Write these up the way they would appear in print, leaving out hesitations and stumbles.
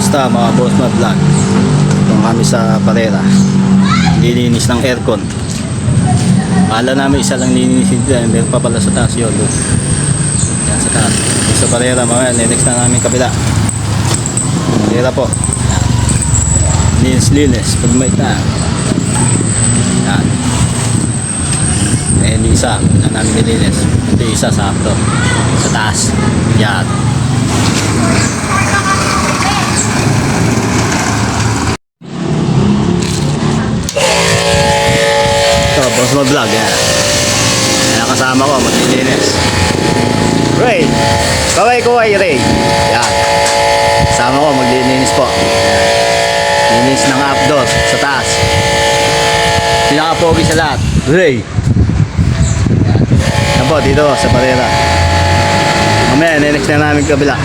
Kamusta mga boss na vlog? Itong kami sa Parera, lilinis ng aircon. Akala namin isa lang lilinisin dyan, meron pa pala sa taas yun. Yan sa taas. Sa Parera mamaya, next na namin kabila. Parera po. Linis pag may na. Yan. Isa na namin nilinis. Ito isa sa apto. Sa taas. Yan. Boss mo vlog yan. Ayan kasama ko maglilinis. Ray, kaway ko ay Ray. Yan. Kasama ko maglilinis po. Yan. Linis ng outdoor sa taas. Pinaka-pogi sa lahat, Ray. Yan po dito sa Parera. Mamaya next na namin kabila.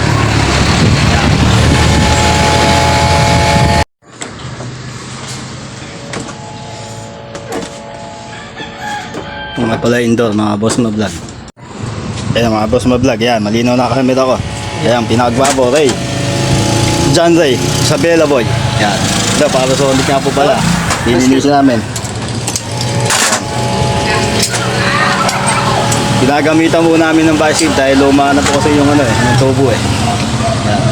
Mga pala indoor, mga boss mo vlog. Ayan mga boss mo vlog, yan, malinaw na kamera ko. Ayan, pinakagwabo, Ray. John Ray, Isabela Boy. Yan, ito para sa ulit nga po pala. Lininis namin. Pinagamitan po namin ng bicycle dahil luma na po kasi yung yung tubo eh. Yan.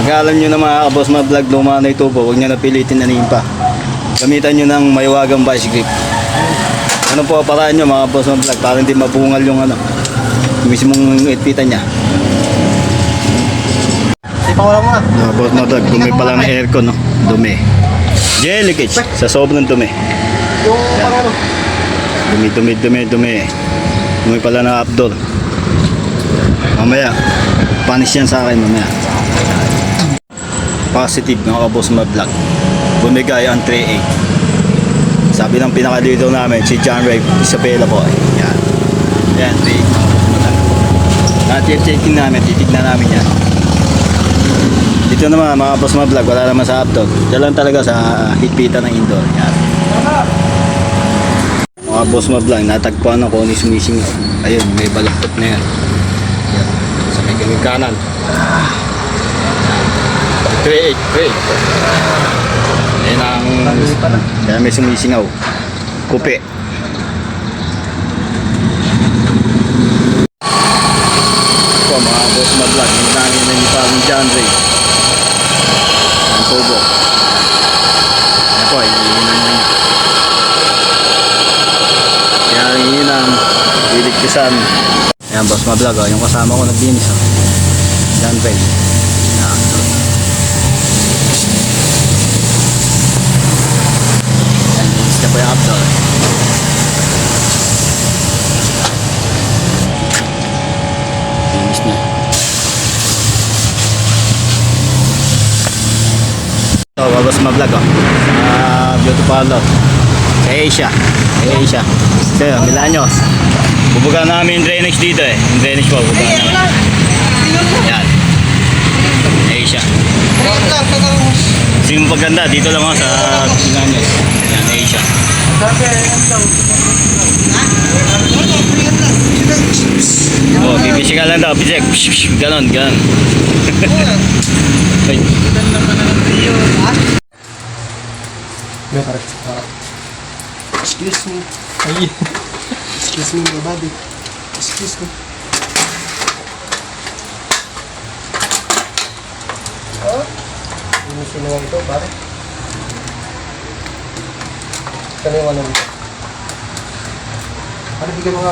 Pag-alam nyo na mga boss mo vlog, luma na yung tubo, huwag nyo napilitin na nimpa. Gamitan nyo ng maiwagang vice grip. Ano po paraan nyo mga boss ng vlog para hindi mabungal yung mismong itpitan nya. Ipawala mo na. Mga boss ng vlog, dumi pala ng aircon, no? Dumi. Leakage sa sobrang dumi. Yung parang Dumi. Dumi pala ng outdoor. Mamaya, panis yan sa akin mamaya. Positive mga boss ng vlog. Bumigay ang 3A. Sabi ng pinakadito namin, si John Ray, Isabela po. Yan. Yan, 3A. At yung checking namin, titignan namin yan. Dito naman, mga boss mga vlog, wala naman sa outdoor. Diyan lang talaga sa higpitan ng indoor. Yan. Mga boss mga vlog, natagpuan ako ni sumising. Ayun, may balaktot na yan. Yan. Sa may gawing kanan. 3A. Yan ang kaya may sumisingaw. Kupi. Ito mga boss na vlog, hinangin na yung parang John Ray. Ang tubo. Yan po, hinihinan niya. Kaya hinihinang iligtisan. Yan boss na vlog, yung kasama ko naglinis. John Ray. Yan. Po yung outdoor. Linis na. Ito, babas ma-vlog beauty parlor sa Asia. So yun, Milanos. Bubuga namin yung drainage dito eh. Yung drainage po, bubuga namin. Yan. Asia. Sino paganda, dito lang ako sa Milanos. Yan, Asia. Oh, bibisi ka lang daw, bisik. Ganon. Ay. excuse me. Ay. Excuse me, my body. Excuse me. Oh? Hindi sinuwang ito, pare. Kano yung ano dito? Pare, bigyan mo nga